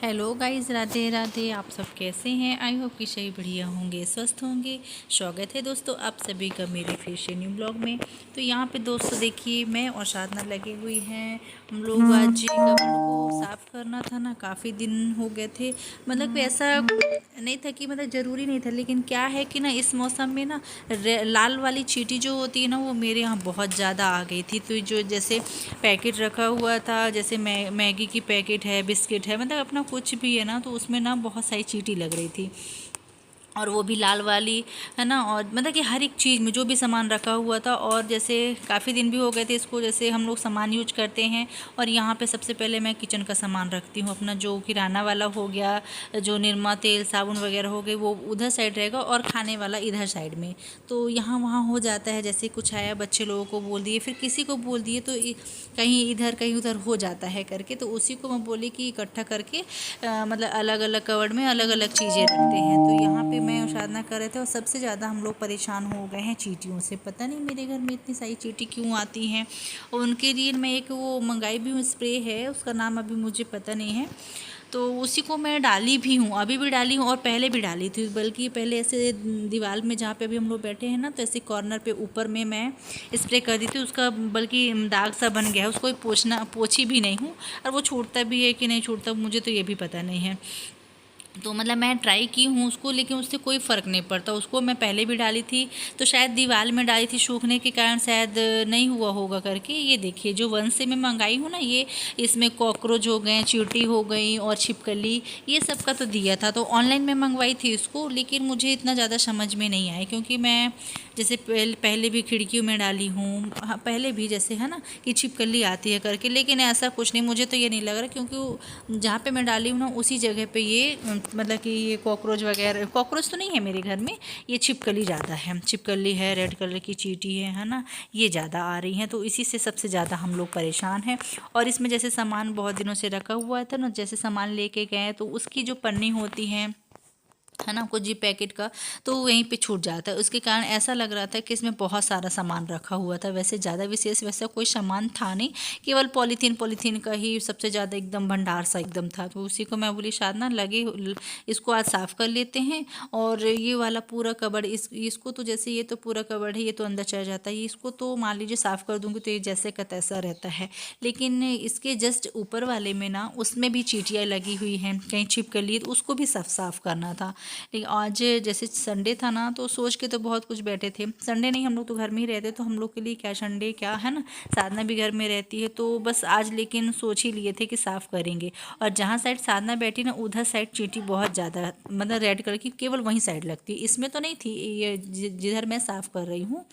Hello guys, Radhe Radhe. आप सब कैसे हैं? आई होप कि सही बढ़िया होंगे, स्वस्थ होंगे। स्वागत है दोस्तों आप सभी का मेरे फिर से न्यू ब्लॉग में। तो यहाँ पे दोस्तों देखिए, मैं और साधना लगे हुई हैं। हम लोग आज कबर्ड को साफ़ करना था ना, काफ़ी दिन हो गए थे। मतलब कि ऐसा नहीं था कि मतलब ज़रूरी नहीं था, लेकिन क्या है कि ना इस मौसम में ना लाल वाली चींटी जो होती है ना, वो मेरे यहाँ बहुत ज़्यादा आ गई थी। तो जो जैसे पैकेट रखा हुआ था, जैसे मैगी की पैकेट है, बिस्किट है, मतलब अपना कुछ भी है ना, तो उसमें ना बहुत सारी चींटी लग रही थी। और वो भी लाल वाली, है ना। और मतलब कि हर एक चीज़ में जो भी सामान रखा हुआ था, और जैसे काफ़ी दिन भी हो गए थे इसको, जैसे हम लोग सामान यूज करते हैं। और यहाँ पे सबसे पहले मैं किचन का सामान रखती हूँ अपना, जो किराना वाला हो गया, जो निरमा तेल साबुन वगैरह हो गए, वो उधर साइड रहेगा, और खाने वाला इधर साइड में। तो यहाँ वहाँ हो जाता है, जैसे कुछ आया बच्चे लोगों को बोल दिए, फिर किसी को बोल दिए, तो कहीं इधर कहीं उधर हो जाता है करके। तो उसी को मैं बोली कि इकट्ठा करके मतलब अलग अलग कवर्ड में अलग अलग चीज़ें रखते हैं। तो यहाँ पे मैं साधना कर रहे थे, और सबसे ज़्यादा हम लोग परेशान हो गए हैं चींटियों से। पता नहीं मेरे घर में इतनी सारी चींटी क्यों आती हैं। और उनके लिए मैं एक वो मंगाई भी हूँ, स्प्रे है, उसका नाम अभी मुझे पता नहीं है। तो उसी को मैं डाली भी हूँ, अभी भी डाली हूँ और पहले भी डाली थी। बल्कि पहले ऐसे दीवार में जहाँ पे अभी हम लोग बैठे हैं ना, तो ऐसे कॉर्नर पे ऊपर में मैं स्प्रे कर दी थी उसका, बल्कि दाग सा बन गया है, उसको पोछी भी नहीं हूँ। और वो छूटता भी है कि नहीं छूटता, मुझे तो ये भी पता नहीं है। तो मतलब मैं ट्राई की हूँ उसको, लेकिन उससे कोई फ़र्क नहीं पड़ता। उसको मैं पहले भी डाली थी, तो शायद दीवार में डाली थी, सूखने के कारण शायद नहीं हुआ होगा करके। ये देखिए, जो वन से मैं मंगाई हूँ ना, ये इसमें कॉकरोच हो गए, चींटी हो गई और छिपकली, ये सब का तो दिया था। तो ऑनलाइन में मंगवाई थी इसको, लेकिन मुझे इतना ज़्यादा समझ में नहीं आया, क्योंकि मैं जैसे पहले भी खिड़कियों में डाली हूँ, हाँ, पहले भी जैसे है ना कि छिपकली आती है करके, लेकिन ऐसा कुछ नहीं, मुझे तो ये नहीं लग रहा, क्योंकि जहाँ पे मैं डाली हूँ ना, उसी जगह पे ये मतलब कि ये कॉकरोच वगैरह, कॉकरोच तो नहीं है मेरे घर में, ये छिपकली ज़्यादा है। छिपकली है, रेड कलर की चींटी है ना, ये ज़्यादा आ रही हैं। तो इसी से सबसे ज़्यादा हम लोग परेशान हैं। और इसमें जैसे सामान बहुत दिनों से रखा हुआ था ना, जैसे सामान लेके गए, तो उसकी जो पन्नी होती है ना, कुछ जी पैकेट का, तो वहीं पे छूट जाता है। उसके कारण ऐसा लग रहा था कि इसमें बहुत सारा सामान रखा हुआ था। वैसे ज़्यादा विशेष वैसा कोई सामान था नहीं, केवल पॉलीथीन पॉलीथीन का ही सबसे ज़्यादा एकदम भंडार सा एकदम था। तो उसी को मैं बोली, साधना लगे इसको आज साफ़ कर लेते हैं। और ये वाला पूरा कबर्ड, इसको तो जैसे ये तो पूरा कबर्ड है, ये तो अंदर चला जाता है, इसको तो मान लीजिए साफ़ कर दूँगी तो ये जैसे का तैसा रहता है। लेकिन इसके जस्ट ऊपर वाले में ना, उसमें भी चींटियाँ लगी हुई हैं, कहीं छिपकली, तो उसको भी साफ़ करना था। लेकिन आज जैसे संडे था ना, तो सोच के तो बहुत कुछ बैठे थे। संडे नहीं, हम लोग तो घर में ही रहते, तो हम लोग के लिए क्या संडे क्या है ना, साधना भी घर में रहती है, तो बस आज लेकिन सोच ही लिए थे कि साफ़ करेंगे। और जहाँ साइड साधना बैठी ना, उधर साइड चींटी बहुत ज़्यादा, मतलब रेड कलर की, केवल वहीं साइड लगती है, इसमें तो नहीं थी। ये जिधर मैं साफ़ कर रही हूँ,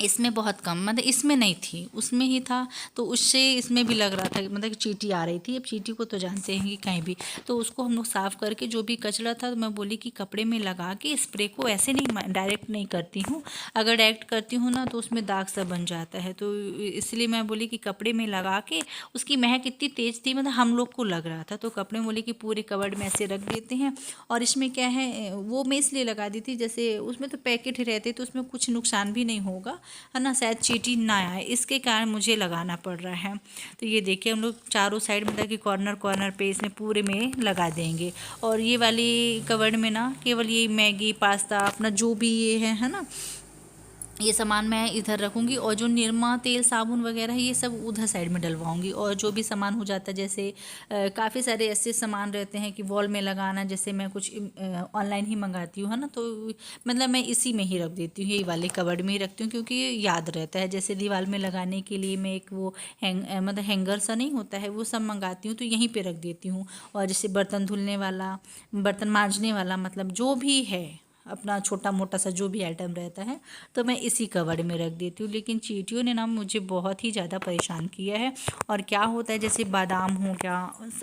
इसमें बहुत कम, मतलब इसमें नहीं थी, उसमें ही था। तो उससे इसमें भी लग रहा था मतलब कि चींटी आ रही थी। अब चींटी को तो जानते हैं कि कहीं भी, तो उसको हम लोग साफ़ करके जो भी कचरा था, तो मैं बोली कि कपड़े में लगा के स्प्रे को, ऐसे नहीं डायरेक्ट नहीं करती हूँ। अगर डायरेक्ट करती हूँ ना, तो उसमें दाग सा बन जाता है। तो इसलिए मैं बोली कि कपड़े में लगा के, उसकी महक इतनी तेज़ थी, मतलब हम लोग को लग रहा था। तो कपड़े में बोली कि पूरे कबर्ड में ऐसे रख देते हैं। और इसमें क्या है, वो मैं इसलिए लगा दी थी, जैसे उसमें तो पैकेट ही रहते, तो उसमें कुछ नुकसान भी नहीं होगा, है ना, शायद चींटी ना आए, इसके कारण मुझे लगाना पड़ रहा है। तो ये देखिए, हम लोग चारों साइड मतलब कि कॉर्नर कॉर्नर पे इसमें पूरे में लगा देंगे। और ये वाली कवर्ड में ना, केवल ये मैगी पास्ता अपना जो भी ये है ना, ये सामान मैं इधर रखूँगी। और जो निरमा तेल साबुन वगैरह है, ये सब उधर साइड में डलवाऊँगी। और जो भी सामान हो जाता है, जैसे काफ़ी सारे ऐसे सामान रहते हैं कि वॉल में लगाना, जैसे मैं कुछ ऑनलाइन ही मंगाती हूँ, है ना, तो मतलब मैं इसी में ही रख देती हूँ, यही वाले कवर्ड में ही रखती हूँ, क्योंकि याद रहता है। जैसे दीवार में लगाने के लिए मैं एक वो मतलब हैंगर सा नहीं होता है, वो सब मंगाती हूँ, तो यहीं पर रख देती हूँ। और जैसे बर्तन धुलने वाला, बर्तन मांजने वाला, मतलब जो भी है अपना छोटा मोटा सा जो भी आइटम रहता है, तो मैं इसी कवर्ड में रख देती हूँ। लेकिन चींटियों ने ना मुझे बहुत ही ज़्यादा परेशान किया है। और क्या होता है, जैसे बादाम हो गया,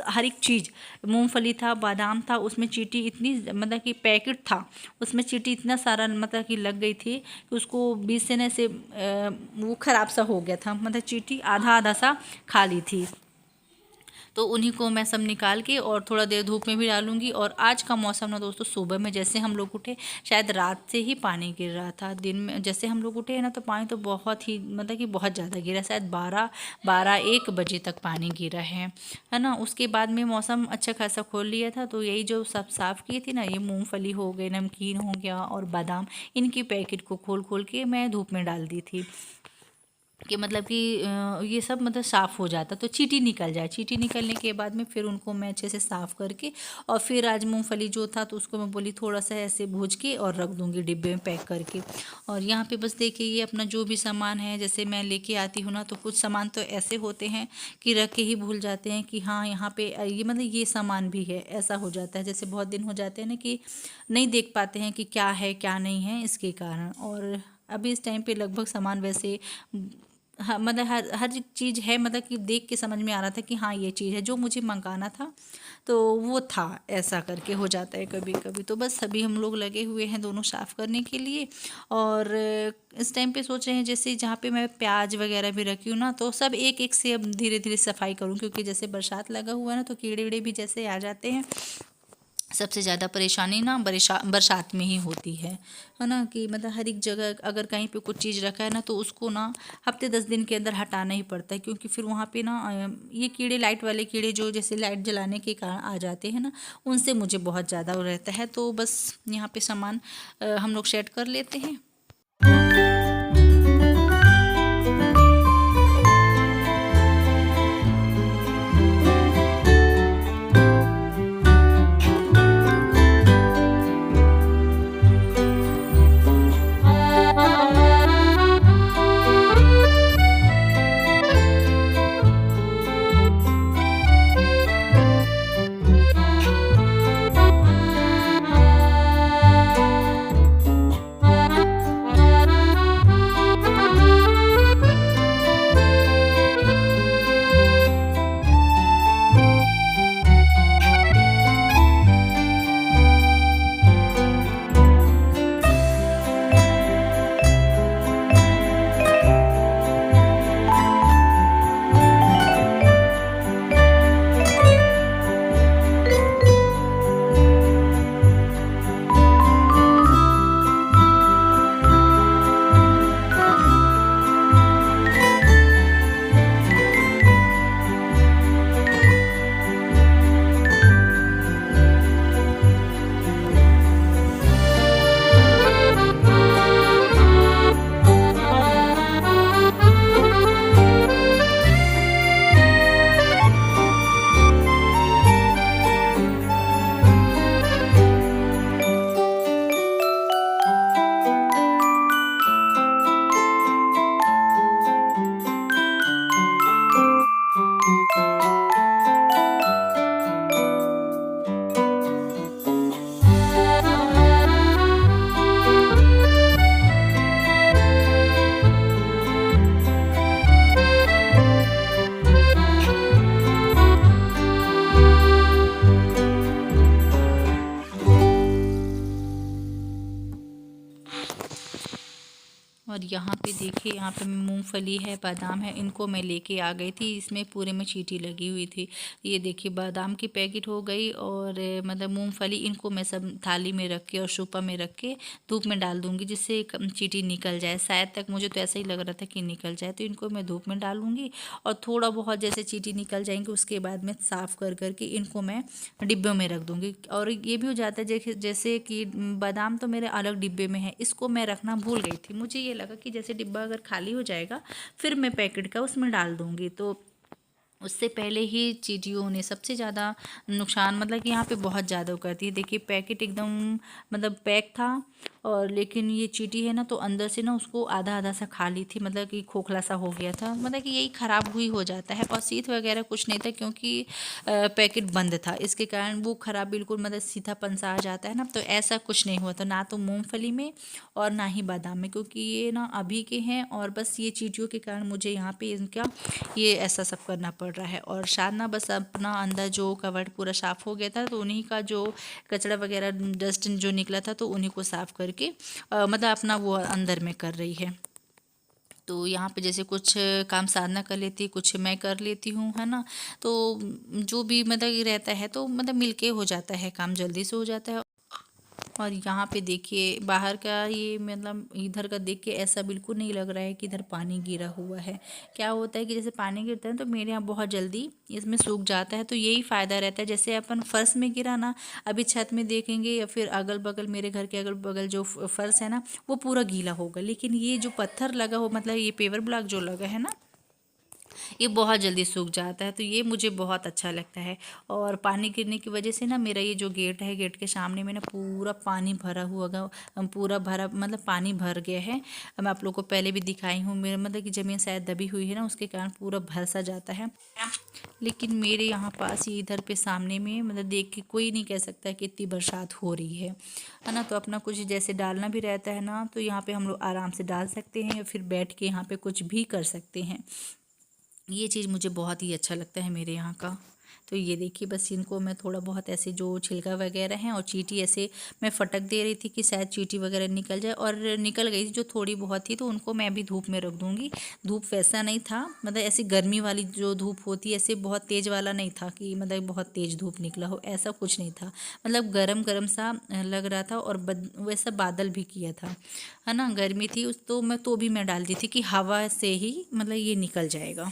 हर एक चीज़, मूंगफली था, बादाम था, उसमें चींटी इतनी, मतलब कि पैकेट था, उसमें चींटी इतना सारा मतलब कि लग गई थी कि उसको बीच से न से वो ख़राब सा हो गया था, मतलब चींटी आधा आधा सा खा ली थी। तो उन्हीं को मैं सब निकाल के और थोड़ा देर धूप में भी डालूंगी। और आज का मौसम ना दोस्तों, सुबह में जैसे हम लोग उठे, शायद रात से ही पानी गिर रहा था। दिन में जैसे हम लोग उठे हैं ना, तो पानी तो बहुत ही मतलब कि बहुत ज़्यादा गिरा, शायद 1 बजे तक पानी गिरा है ना। उसके बाद में मौसम अच्छा खासा खोल लिया था, तो यही जो सब साफ़ की थी ना, ये मूंगफली हो गए, नमकीन हो गया और बादाम, इनकी पैकेट को खोल खोल के मैं धूप में डाल दी थी कि मतलब कि ये सब मतलब साफ़ हो जाता, तो चींटी निकल जाए। चींटी निकलने के बाद में फिर उनको मैं अच्छे से साफ़ करके, और फिर आज मूंगफली जो था तो उसको मैं बोली थोड़ा सा ऐसे भूज के और रख दूँगी डिब्बे में पैक करके। और यहाँ पे बस देखिए, ये अपना जो भी सामान है, जैसे मैं लेके आती हूँ ना, तो कुछ सामान तो ऐसे होते हैं कि रख के ही भूल जाते हैं कि हाँ यहाँ पे ये मतलब ये सामान भी है, ऐसा हो जाता है। जैसे बहुत दिन हो जाते हैं ना कि नहीं देख पाते हैं कि क्या है क्या नहीं है, इसके कारण। और अभी इस टाइम पे लगभग सामान वैसे हाँ, मतलब हर हर चीज़ है, मतलब कि देख के समझ में आ रहा था कि हाँ ये चीज़ है जो मुझे मंगाना था, तो वो था। ऐसा करके हो जाता है कभी कभी। तो बस सभी हम लोग लगे हुए हैं दोनों साफ़ करने के लिए। और इस टाइम पे सोच रहे हैं, जैसे जहाँ पे मैं प्याज वगैरह भी रखी हूँ ना, तो सब एक एक से अब धीरे धीरे सफाई करूँ, क्योंकि जैसे बरसात लगा हुआ है ना, तो कीड़े वीड़े भी जैसे आ जाते हैं। सबसे ज़्यादा परेशानी ना बरसात में ही होती है ना। कि मतलब हर एक जगह अगर कहीं पे कुछ चीज़ रखा है ना, तो उसको ना हफ्ते 10 दिन के अंदर हटाना ही पड़ता है, क्योंकि फिर वहाँ पे ना ये कीड़े, लाइट वाले कीड़े जो जैसे लाइट जलाने के कारण आ जाते हैं ना, उनसे मुझे बहुत ज़्यादा वो रहता है। तो बस यहाँ पे सामान हम लोग सेट कर लेते हैं। और यहाँ पे देखिए, यहाँ पे मूंगफली है, बादाम है, इनको मैं लेके आ गई थी। इसमें पूरे में चींटी लगी हुई थी। ये देखिए बादाम की पैकेट हो गई, और मतलब मूंगफली, इनको मैं सब थाली में रख के और सुपा में रख के धूप में डाल दूँगी, जिससे चींटी निकल जाए। शायद तक मुझे तो ऐसा ही लग रहा था कि निकल जाए, तो इनको मैं धूप में डालूँगी। और थोड़ा बहुत जैसे चींटी निकल जाएंगे, उसके बाद में साफ़ कर करके इनको मैं डिब्बों में रख दूँगी। और ये भी हो जाता है जैसे कि बादाम तो मेरे अलग डिब्बे में है, इसको मैं रखना भूल गई थी। मुझे ये लगा कि जैसे डिब्बा अगर खाली हो जाएगा, फिर मैं पैकेट का उसमें डाल दूँगी। तो उससे पहले ही चींटियों ने सबसे ज़्यादा नुकसान, मतलब कि यहाँ पे बहुत ज़्यादा करती है। देखिए पैकेट एकदम मतलब पैक था, और लेकिन ये चींटी है ना, तो अंदर से ना उसको आधा आधा सा खा ली थी, मतलब कि खोखला सा हो गया था। मतलब कि यही ख़राब हुई हो जाता है। और शीत वगैरह कुछ नहीं था, क्योंकि पैकेट बंद था, इसके कारण वो ख़राब बिल्कुल मतलब सीधापन सा आ जाता है ना। तो ऐसा कुछ नहीं हुआ था, ना तो मूँगफली में और ना ही बादाम में, क्योंकि ये ना अभी के हैं। और बस ये चींटियों के कारण मुझे यहाँ पे इनका ये ऐसा सब करना पड़ रहा है। और शायद ना बस अपना अंदर जो कवर्ड पूरा साफ़ हो गया था, तो उन्हीं का जो कचरा वगैरह डस्ट जो निकला था, तो उन्हीं को साफ़ करके मतलब अपना वो अंदर में कर रही है। तो यहाँ पे जैसे कुछ काम साधना कर लेती है, कुछ मैं कर लेती हूँ, है ना। तो जो भी मतलब ये रहता है तो मतलब मिलके हो जाता है, काम जल्दी से हो जाता है। और यहाँ पे देखिए बाहर का ये मतलब इधर का देख के ऐसा बिल्कुल नहीं लग रहा है कि इधर पानी गिरा हुआ है। क्या होता है कि जैसे पानी गिरता है तो मेरे यहाँ बहुत जल्दी इसमें सूख जाता है, तो यही फ़ायदा रहता है। जैसे अपन फर्श में गिरा ना, अभी छत में देखेंगे या फिर अगल बगल, मेरे घर के अगल बगल जो फर्श है ना वो पूरा गीला होगा, लेकिन ये जो पत्थर लगा हो मतलब ये पेवर ब्लॉक जो लगा है ना, ये बहुत जल्दी सूख जाता है, तो ये मुझे बहुत अच्छा लगता है। और पानी गिरने की वजह से ना मेरा ये जो गेट है, गेट के सामने में ना पूरा पानी भरा हुआ पूरा भरा मतलब पानी भर गया है। मैं आप लोग को पहले भी दिखाई हूँ, मेरा मतलब कि ज़मीन शायद दबी हुई है ना, उसके कारण पूरा भर सा जाता है। लेकिन मेरे यहाँ पास ही इधर पे सामने में मतलब देख के कोई नहीं कह सकता कि इतनी बरसात हो रही है ना। तो अपना कुछ जैसे डालना भी रहता है ना, तो यहाँ पे हम लोग आराम से डाल सकते हैं या फिर बैठ के यहाँ पे कुछ भी कर सकते हैं। ये चीज़ मुझे बहुत ही अच्छा लगता है मेरे यहाँ का। तो ये देखिए बस इनको मैं थोड़ा बहुत ऐसे जो छिलका वगैरह हैं और चींटी ऐसे मैं फटक दे रही थी कि शायद चींटी वगैरह निकल जाए, और निकल गई जो थोड़ी बहुत थी, तो उनको मैं भी धूप में रख दूँगी। धूप वैसा नहीं था, मतलब ऐसी गर्मी वाली जो धूप होती है ऐसे बहुत तेज़ वाला नहीं था कि मतलब बहुत तेज़ धूप निकला हो, ऐसा कुछ नहीं था। मतलब गरम गरम सा लग रहा था, और वैसा बादल भी किया था, है ना। गर्मी थी उस तो मैं डाल दी थी कि हवा से ही मतलब ये निकल जाएगा।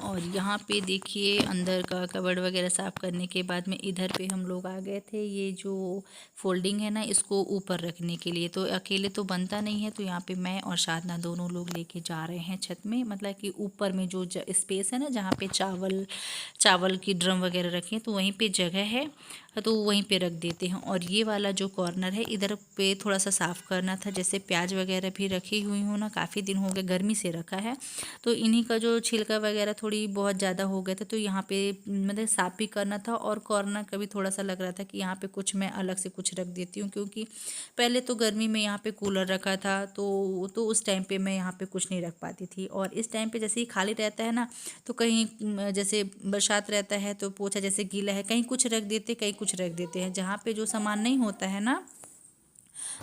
और यहाँ पे देखिए अंदर का कबर्ड वगैरह साफ़ करने के बाद में इधर पे हम लोग आ गए थे। ये जो फोल्डिंग है ना, इसको ऊपर रखने के लिए, तो अकेले तो बनता नहीं है, तो यहाँ पे मैं और साधना दोनों लोग लेके जा रहे हैं छत में। मतलब कि ऊपर में जो स्पेस है ना, जहाँ पे चावल की ड्रम वगैरह रखे हैं, तो वहीं पे जगह है, तो वहीं पे रख देते हैं। और ये वाला जो कॉर्नर है इधर पे थोड़ा सा साफ़ करना था, जैसे प्याज वगैरह भी रखी हुई हूँ ना, काफ़ी दिन हो गए गर्मी से रखा है, तो इन्हीं का जो छिलका वगैरह थोड़ी बहुत ज़्यादा हो गया था, तो यहाँ पे मतलब साफ़ भी करना था। और कॉर्नर का भी थोड़ा सा लग रहा था कि यहाँ पे कुछ मैं अलग से कुछ रख देती हूँ, क्योंकि पहले तो गर्मी में यहाँ पे कूलर रखा था, तो उस टाइम पे मैं यहाँ पे कुछ नहीं रख पाती थी। और इस टाइम पे जैसे ही खाली रहता है ना, तो कहीं जैसे बरसात रहता है तो पोछा जैसे गीला है, कहीं कुछ रख देते कहीं कुछ रख देते हैं। जहाँ पे जो सामान नहीं होता है ना,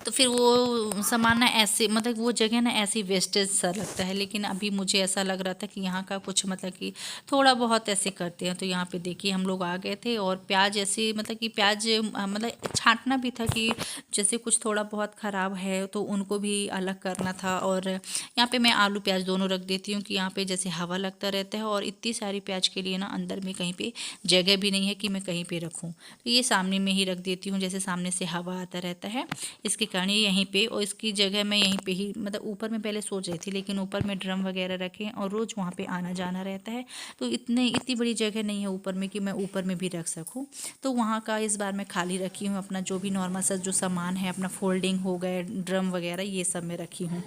तो फिर वो सामान ना ऐसे मतलब वो जगह ना ऐसी वेस्टेज सा लगता है। लेकिन अभी मुझे ऐसा लग रहा था कि यहाँ का कुछ मतलब कि थोड़ा बहुत ऐसे करते हैं। तो यहाँ पे देखिए हम लोग आ गए थे, और प्याज ऐसे मतलब कि प्याज मतलब छांटना भी था कि जैसे कुछ थोड़ा बहुत ख़राब है तो उनको भी अलग करना था। और यहाँ पे मैं आलू प्याज दोनों रख देती हूँ कि यहाँ पे जैसे हवा लगता रहता है, और इतनी सारी प्याज के लिए ना अंदर में कहीं पे जगह भी नहीं है कि मैं कहीं पे रखूँ, तो ये सामने में ही रख देती हूँ, जैसे सामने से हवा आता रहता है इसके कारण ये यहीं पे। और इसकी जगह मैं यहीं पे ही मतलब ऊपर में पहले सोच रही थी, लेकिन ऊपर में ड्रम वगैरह रखे और रोज़ वहाँ पे आना जाना रहता है, तो इतनी बड़ी जगह नहीं है ऊपर में कि मैं ऊपर में भी रख सकूँ। तो वहाँ का इस बार मैं खाली रखी हूँ, अपना जो भी नॉर्मल सा जो सामान है, अपना फोल्डिंग हो गए, ड्रम वगैरह ये सब मैं रखी हूँ।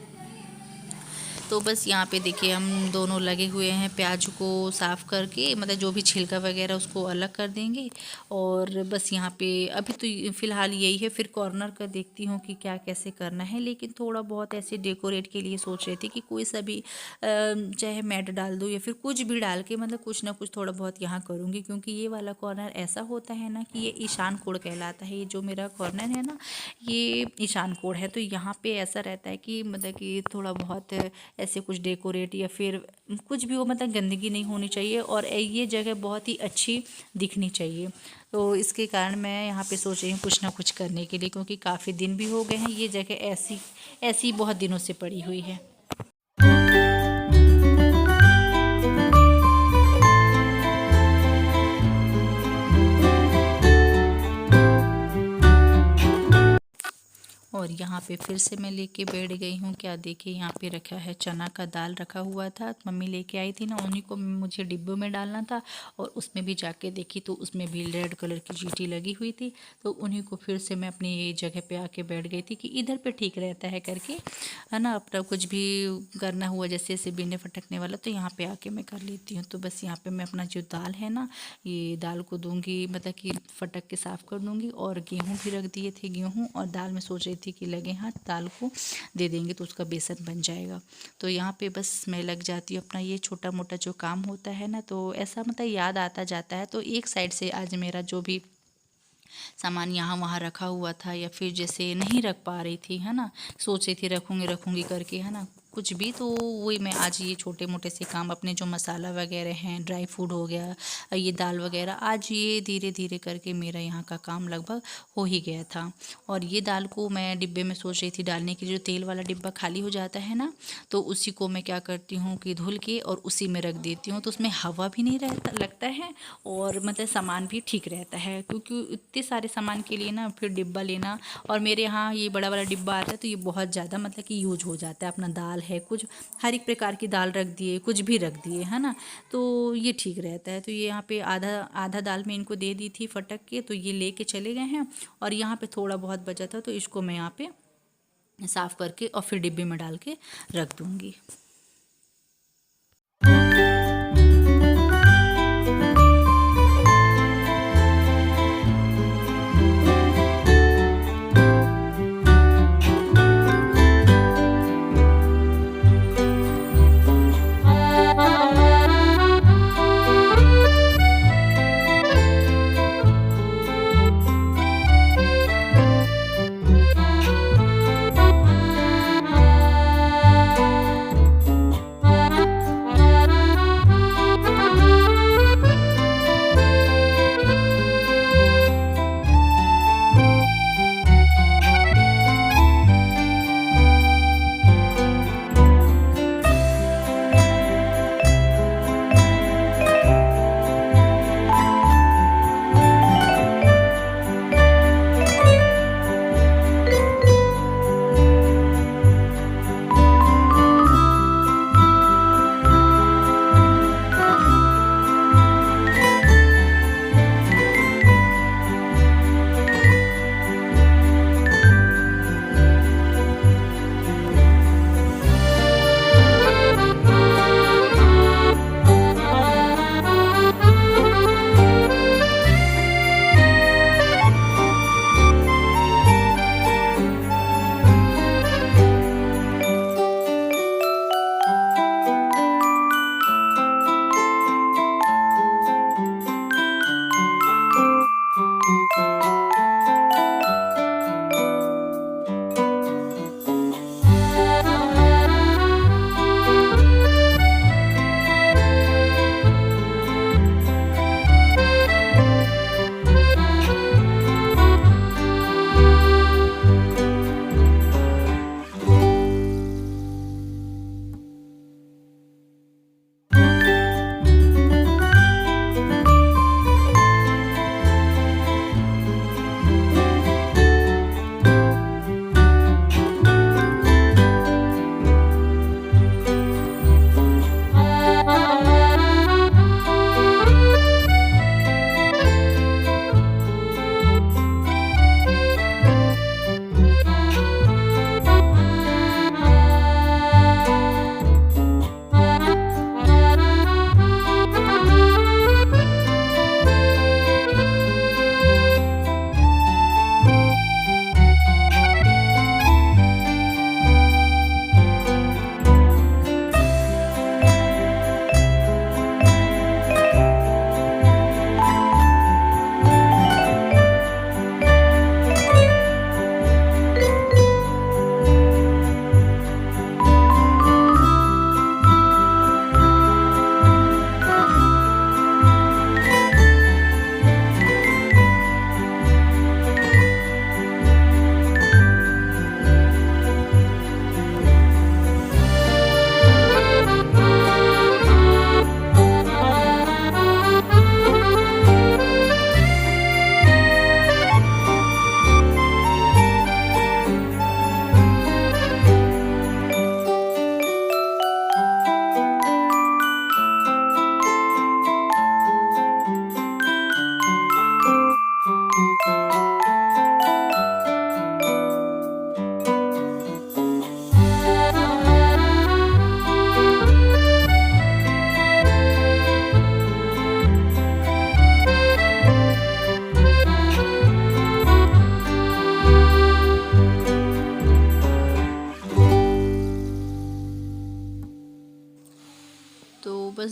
तो बस यहाँ पे देखिए हम दोनों लगे हुए हैं प्याज को साफ़ करके, मतलब जो भी छिलका वगैरह उसको अलग कर देंगे। और बस यहाँ पे अभी तो फ़िलहाल यही है, फिर कॉर्नर का देखती हूँ कि क्या कैसे करना है। लेकिन थोड़ा बहुत ऐसे डेकोरेट के लिए सोच रही थी कि कोई सा भी चाहे मैट डाल दूँ या फिर कुछ भी डाल के, मतलब कुछ ना कुछ थोड़ा बहुत यहाँ करूँगी। क्योंकि ये वाला कॉर्नर ऐसा होता है ना कि ये ईशान कोण कहलाता है। ये जो मेरा कॉर्नर है ना, ये ईशान कोण है। तो यहाँ पे ऐसा रहता है कि मतलब कि थोड़ा बहुत ऐसे कुछ डेकोरेट या फिर कुछ भी हो, मतलब गंदगी नहीं होनी चाहिए और ये जगह बहुत ही अच्छी दिखनी चाहिए। तो इसके कारण मैं यहाँ पे सोच रही हूँ कुछ ना कुछ करने के लिए, क्योंकि काफ़ी दिन भी हो गए हैं, ये जगह ऐसी ऐसी बहुत दिनों से पड़ी हुई है। और यहाँ पे फिर से मैं लेके बैठ गई हूँ। क्या देखिए यहाँ पे रखा है चना का दाल रखा हुआ था, मम्मी लेके आई थी ना, उन्हीं को मुझे डिब्बों में डालना था। और उसमें भी जाके देखी तो उसमें भी रेड कलर की चींटी लगी हुई थी। तो उन्हीं को फिर से मैं अपनी ये जगह पे आके बैठ गई थी कि इधर पे ठीक रहता है करके, है ना। अपना कुछ भी करना हुआ जैसे जैसे बिने फटकने वाला, तो यहाँ पे आके मैं कर लेती हूँ। तो बस यहाँ पे मैं अपना जो दाल है ना, ये दाल को दूंगी, मतलब कि फटक के साफ़ कर दूंगी। और गेहूँ भी रख दिए थे, गेहूँ और दाल में सोच रही थी कि लगे हाथ दाल को दे देंगे तो उसका बेसन बन जाएगा। तो यहाँ पे बस मैं लग जाती हूँ अपना ये छोटा मोटा जो काम होता है ना, तो ऐसा मतलब याद आता जाता है। तो एक साइड से आज मेरा जो भी सामान यहाँ वहाँ रखा हुआ था या फिर जैसे नहीं रख पा रही थी, है ना, सोच रही थी रखूँगी रखूँगी करके, है ना, कुछ भी, तो वही मैं आज ये छोटे मोटे से काम अपने जो मसाला वगैरह हैं, ड्राई फ्रूट हो गया, ये दाल वगैरह, आज ये धीरे धीरे करके मेरा यहाँ का काम लगभग हो ही गया था। और ये दाल को मैं डिब्बे में सोच रही थी डालने की, जो तेल वाला डिब्बा खाली हो जाता है ना, तो उसी को मैं क्या करती हूँ कि धुल के और उसी में रख देती हूँ। तो उसमें हवा भी नहीं रहता लगता है और मतलब सामान भी ठीक रहता है। क्योंकि इतने सारे सामान के लिए ना फिर डिब्बा लेना, और मेरे यहाँ ये बड़ा वाला डिब्बा आता है तो ये बहुत ज़्यादा मतलब कि यूज हो जाता है। अपना दाल है, कुछ हर एक प्रकार की दाल रख दिए, कुछ भी रख दिए, है ना, तो ये ठीक रहता है। तो ये यहाँ पे आधा आधा दाल में इनको दे दी थी फटक के, तो ये लेके चले गए हैं। और यहाँ पे थोड़ा बहुत बचा था तो इसको मैं यहाँ पे साफ़ करके और फिर डिब्बे में डाल के रख दूँगी।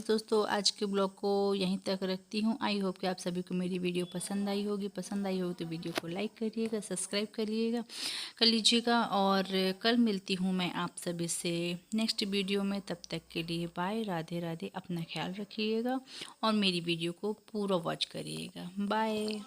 बस दोस्तों आज के ब्लॉग को यहीं तक रखती हूँ। आई होप कि आप सभी को मेरी वीडियो पसंद आई होगी। पसंद आई होगी तो वीडियो को लाइक करिएगा, सब्सक्राइब कर लीजिएगा। और कल मिलती हूँ मैं आप सभी से नेक्स्ट वीडियो में। तब तक के लिए बाय, राधे राधे। अपना ख्याल रखिएगा और मेरी वीडियो को पूरा वॉच करिएगा। बाय।